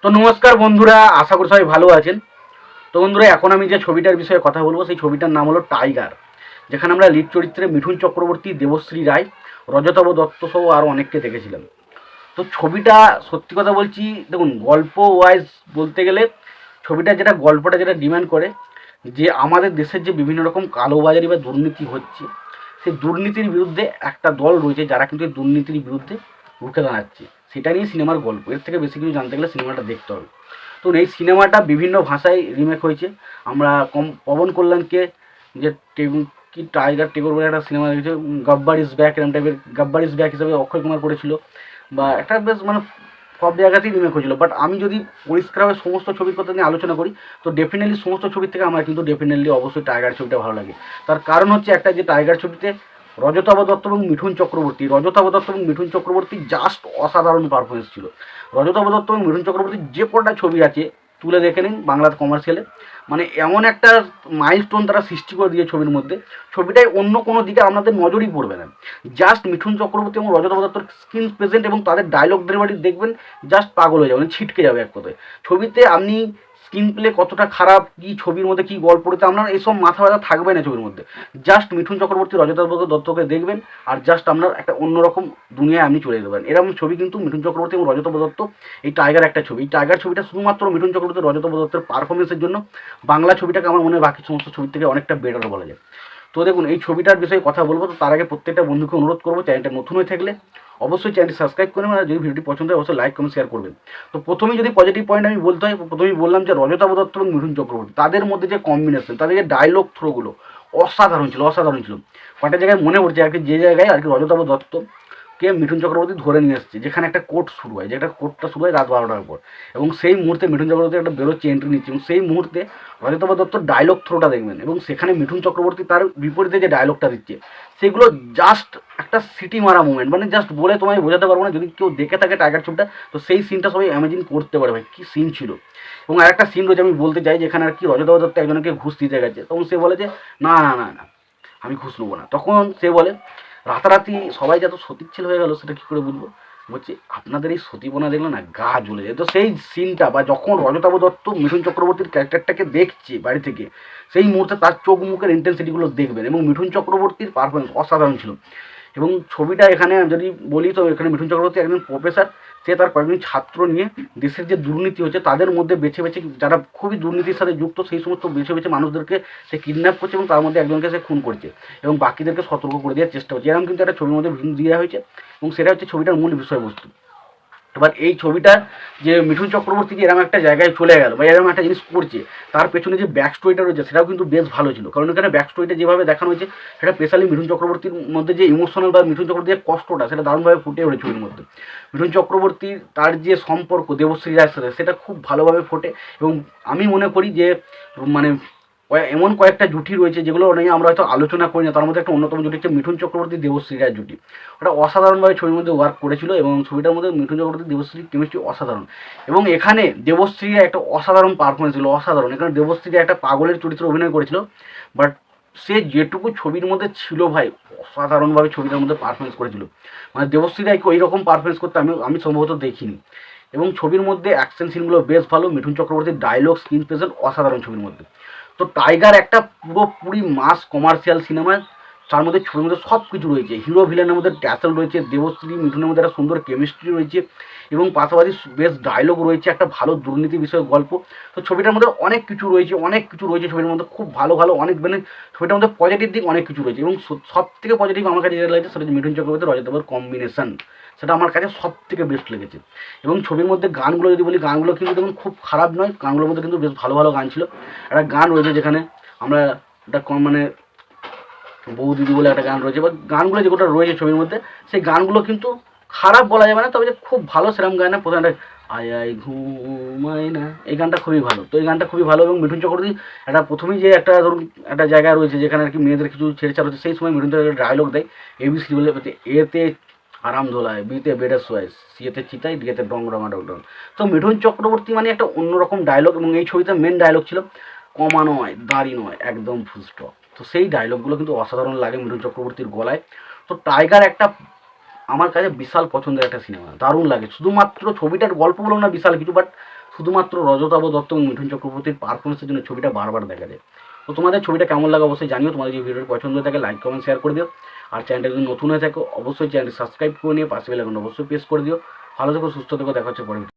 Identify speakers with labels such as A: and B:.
A: তো নমস্কার বন্ধুরা, আশা করি সবাই ভালো আছেন। তো বন্ধুরা, এখন আমি যে ছবিটার বিষয়ে কথা বলবো সেই ছবিটার নাম হলো টাইগার, যেখানে আমরা লিড চরিত্রে মিঠুন চক্রবর্তী, দেবশ্রী রায়, রজতাভ দত্ত সহ আরও অনেককে দেখেছিলাম। তো ছবিটা সত্যি কথা বলছি, দেখুন গল্প ওয়াইজ বলতে গেলে গল্পটা যেটা ডিমান্ড করে যে আমাদের দেশের যে বিভিন্ন রকম কালোবাজারি বা দুর্নীতি হচ্ছে, সেই দুর্নীতির বিরুদ্ধে একটা দল রয়েছে যারা কিন্তু এই দুর্নীতির বিরুদ্ধে রুখে দাঁড়াচ্ছে, সেটা নিয়ে সিনেমার গল্প। এর থেকে বেশি কিছু জানতে গেলে সিনেমাটা দেখতে হবে। তো এই সিনেমাটা বিভিন্ন ভাষায় রিমেক হয়েছে। আমরা পবন কল্যাণকে যে কি টাইগার টেগোর বলে একটা সিনেমা দেখেছে, গব্বার ইজ ব্যাক, এরম টাইপের গব্বার ইজ ব্যাক হিসেবে অক্ষয় কুমার করেছিল, বা একটা বেশ মানে সব জায়গাতেই রিমেক হয়েছিল। বাট আমি যদি পরিষ্কারভাবে সমস্ত ছবির কথা নিয়ে আলোচনা করি, তো ডেফিনেটলি সমস্ত ছবির থেকে আমার কিন্তু ডেফিনেটলি অবশ্যই টাইগার ছবিটা ভালো লাগে। তার কারণ হচ্ছে একটা, যে টাইগার ছবিতে রজতাভ দত্ত এবং মিঠুন চক্রবর্তী জাস্ট অসাধারণ পারফরমেন্স ছিল। রজতাভ দত্ত এবং মিঠুন চক্রবর্তীর যে কটা ছবি আছে তুলে দেখে নিন বাংলার কমার্শিয়ালে, মানে এমন একটা মাইলস্টোন তারা সৃষ্টি করে দিয়ে ছবির মধ্যে, ছবিটায় অন্য কোনো দিকে আপনাদের নজরই পড়বে না। জাস্ট মিঠুন চক্রবর্তী এবং রজতাভ দত্তর স্ক্রিন প্রেজেন্ট এবং তাদের ডায়লগ ডেলিভারি দেখবেন, জাস্ট পাগল হয়ে যাবেন, ছিটকে যাবে এক কথায়। ছবিতে আপনি স্ক্রিন প্লে কতটা খারাপ, কি ছবির মধ্যে কী গল্প রয়েছে, আপনার এসব মাথা ব্যথা থাকবে না ছবির মধ্যে। জাস্ট মিঠুন চক্রবর্তী, রজতাভ দত্তকে দেখবেন আর জাস্ট আপনার একটা অন্যরকম দুনিয়ায় আপনি চলে যেতে পারেন। এরকম ছবি কিন্তু মিঠুন চক্রবর্তী এবং রজতাভ দত্ত, এই টাইগার একটা ছবি। এই টাইগার ছবিটা শুধুমাত্র মিঠুন চক্রবর্তী, রজতাভ দত্তের পারফরমেন্সের জন্য বাংলা ছবিটাকে আমার মনে হয় বাকি সমস্ত ছবির থেকে অনেকটা বেটার বলা যায়। তো দেখুন, এই ছবিটার বিষয়ে কথা বলবো, তো তার আগে প্রত্যেকটা বন্ধুকে অনুরোধ করবো, চ্যানেলটা নতুন হয়ে থাকলে অবশ্যই চ্যানেলটি সাবস্ক্রাইব করবেন, আর যদি ভিডিওটি পছন্দ হয় অবশ্যই লাইক কমেন্ট শেয়ার করবেন। তো প্রথমেই যদি পজিটিভ পয়েন্ট আমি বলতে হয়, প্রথমেই বললাম যে রজতাভ দত্ত এবং মিঠুন চক্রবর্তী, তাদের মধ্যে যে কম্বিনেশন, তাদের যে ডায়লগ থ্রোগুলো অসাধারণ ছিল। কয়েকটা জায়গায় মনে পড়ছে আর কি, যে জায়গায় আর কি রজতাভ দত্ত কে মিঠুন চক্রবর্তী ধরে নিয়ে এসছে, যেখানে একটা কোর্ট শুরু হয়, যেটা কোর্টটা শুরু হয় রাত 12টার পর, এবং সেই মুহূর্তে মিঠুন চক্রবর্তী একটা বেরোচ্ছে, এন্ট্রি নিচ্ছে, এবং সেই মুহূর্তে রজতাভ দত্তর ডায়লগ থ্রোটা দেখবেন, এবং সেখানে মিঠুন চক্রবর্তী তার বিপরীতে যে ডায়লগটা দিচ্ছে, সেগুলো জাস্ট একটা সিটি মারা মুভমেন্ট, মানে জাস্ট বলে তোমায় বোঝাতে পারবো না। যদি কেউ দেখে থাকে টাইগার ছবিটা, তো সেই সিনটা সবাই ইমাজিন করতে পারবে কী সিন ছিল। এবং আরেকটা সিন রয়েছে আমি বলতে চাই, যেখানে আর কি রজতাভ দত্ত একজনকে ঘুষ দিতে গেছে, তখন সে বলে যে না না না না, আমি ঘুষ নেবো না। তখন সে বলে, রাতারাতি সবাই যত সতীচ্ছেল হয়ে গেল, সেটা কী করে বুঝবো, বলছি আপনাদের এই সতীপনা দেখলে না গা জ্বলে যায়। তো সেই সিনটা, বা যখন রজতাভ দত্ত মিঠুন চক্রবর্তীর ক্যারেক্টারটাকে দেখছে বাড়ি থেকে, সেই মুহূর্তে তার চোখ মুখের ইন্টেন্সিটিগুলো দেখবেন, এবং মিঠুন চক্রবর্তীর পারফরমেন্স অসাধারণ ছিল। এবং ছবিটা এখানে যদি বলি, তো এখানে মিঠুন চক্রবর্তী একজন প্রফেসর, সে তার কয়েকজন ছাত্র নিয়ে দেশের যে দুর্নীতি হচ্ছে তাদের মধ্যে বেছে বেছে, যারা খুবই দুর্নীতির সাথে যুক্ত, সেই সমস্ত বেছে বেছে মানুষদেরকে সে কিডন্যাপ করছে, এবং তার মধ্যে একজনকে সে খুন করছে, এবং বাকিদেরকে সতর্ক করে দেওয়ার চেষ্টা করছে। এরকম কিন্তু একটা ছবির মধ্যে দেওয়া হয়েছে, এবং সেটা হচ্ছে ছবিটার মূল বিষয়বস্তু। এবার এই ছবিটা যে মিঠুন চক্রবর্তী যে এরকম একটা জায়গায় চলে গেল, বা এরকম একটা জিনিস করছে, তার পেছনে যে ব্যাক স্টোরিটা রয়েছে, সেটাও কিন্তু বেশ ভালো ছিল। কারণ এখানে ব্যাক স্টোরিটা যেভাবে দেখানো হয়েছে, সেটা স্পেশালি মিঠুন চক্রবর্তীর মধ্যে যে ইমোশনাল, বা মিঠুন চক্রবর্তীর কষ্টটা, সেটা দারুণভাবে ফুটে ওঠে ছবির মধ্যে। মিঠুন চক্রবর্তীর তার যে সম্পর্ক দেবশ্রী রায়ের সাথে, সেটা খুব ভালোভাবে ফোটে। এবং আমি মনে করি যে মানে এমন কয়েকটা জুটি রয়েছে যেগুলো নিয়ে আমরা হয়তো আলোচনা করি না, তার মধ্যে একটা অন্যতম জুটি হচ্ছে মিঠুন চক্রবর্তী দেবশ্রী রায়ের জুটি। ওটা অসাধারণভাবে ছবির মধ্যে ওয়ার্ক করেছিল, এবং ছবিটার মধ্যে মিঠুন চক্রবর্তী দেবশ্রীর কেমিস্ট্রি অসাধারণ। এবং এখানে দেবশ্রীর একটা অসাধারণ পারফরমেন্স ছিল, অসাধারণ। এখানে দেবশ্রী একটা পাগলের চরিত্রে অভিনয় করেছিল, বাট সে যেটুকু ছবির মধ্যে ছিল ভাই, অসাধারণভাবে ছবিটার মধ্যে পারফরমেন্স করেছিল। মানে দেবশ্রী রায়কে ওই রকম পারফরমেন্স করতে আমি সম্ভবত দেখিনি। এবং ছবির মধ্যে অ্যাকশন সিনগুলো বেশ ভালো, মিঠুন চক্রবর্তীর ডায়লগ, স্ক্রিন প্রেজেন্ট অসাধারণ ছবির মধ্যে। তো টাইগার একটা পুরোপুরি মাস কমার্শিয়াল সিনেমা, তার মধ্যে ছবির মধ্যে সব কিছু রয়েছে। হিরো ভিলেনের মধ্যে ট্যাসেল রয়েছে, দেবশ্রী মিঠুনের মধ্যে একটা সুন্দর কেমিস্ট্রি রয়েছে, এবং পাশাপাশি বেশ ডায়লগ রয়েছে, একটা ভালো দুর্নীতি বিষয়ক গল্প। তো ছবিটার মধ্যে অনেক কিছু রয়েছে ছবির মধ্যে, খুব ভালো ভালো অনেক, মানে ছবিটার মধ্যে পজিটিভ দিক অনেক কিছু রয়েছে। এবং সব থেকে পজিটিভ আমার কাছে যেটা লাগছে, সেটা হচ্ছে মিঠুন চক্রবর্তী রজতাভের কম্বিনেশন, সেটা আমার কাছে সব থেকে বেস্ট লেগেছে। এবং ছবির মধ্যে গানগুলো যদি বলি, গানগুলো কিন্তু দেখুন খুব খারাপ নয়, গানগুলোর মধ্যে কিন্তু বেশ ভালো ভালো গান ছিল। একটা গান রয়েছে যেখানে আমরা একটা মানে বউ দিদি বলে একটা গান রয়েছে, বা গানগুলো যেগুলো রয়েছে ছবির মধ্যে, সেই গানগুলো কিন্তু খারাপ বলা যাবে না, তবে যে খুব ভালো সেরকম গান না। প্রথমে আয় আয় ঘুমায় না, এই গানটা খুবই ভালো। তো এই গানটা খুবই ভালো। এবং মিঠুন চক্রবর্তী একটা প্রথমেই যে একটা ধরুন একটা জায়গায় রয়েছে যেখানে আর কি মেয়েদের কিছু ছেড়েছাড় হচ্ছে, সেই সময় মিঠুন চক্রবর্তী ডায়লগ দেয়, এবিসি বলে, এতে আরাম ধোলায়, বিতে বেডের সোয়াই, সিয়েতে চিতাই, ডিয়েতে ডং ডঙা ডং ডং। তো মিঠুন চক্রবর্তী মানে একটা অন্যরকম ডায়লগ। এবং এই ছবিতে মেন ডায়লগ ছিল, কমা নয় দাড়ি নয় একদম ফুলস্টপ। তো সেই ডায়লগগুলো কিন্তু অসাধারণ লাগে মিঠুন চক্রবর্তীর গলায়। তো টাইগার একটা আমার কাছে বিশাল পছন্দের একটা সিনেমা, দারুণ লাগে। শুধুমাত্র ছবিটার গল্প বলুন না বিশাল কিছু, বাট শুধুমাত্র রজতাভ দত্ত এবং মিঠুন চক্রবর্তীর পারফরমেন্সের জন্য ছবিটা বারবার দেখা যায়। তো তোমাদের ছবিটা কেমন লাগে অবশ্যই জানিও। তোমাদের যদি ভিডিওটি পছন্দ হয়ে থাকে লাইক কমেন্ট শেয়ার করে দিও। আর চ্যানেলটা যদি নতুন হয়ে থাকে অবশ্যই চ্যানেলটি সাবস্ক্রাইব করে নিয়ে পাশে বেল আইকনটা অবশ্যই প্রেস করে দিও। ভালো থেকো, সুস্থ থেকো, দেখা হচ্ছে পরে।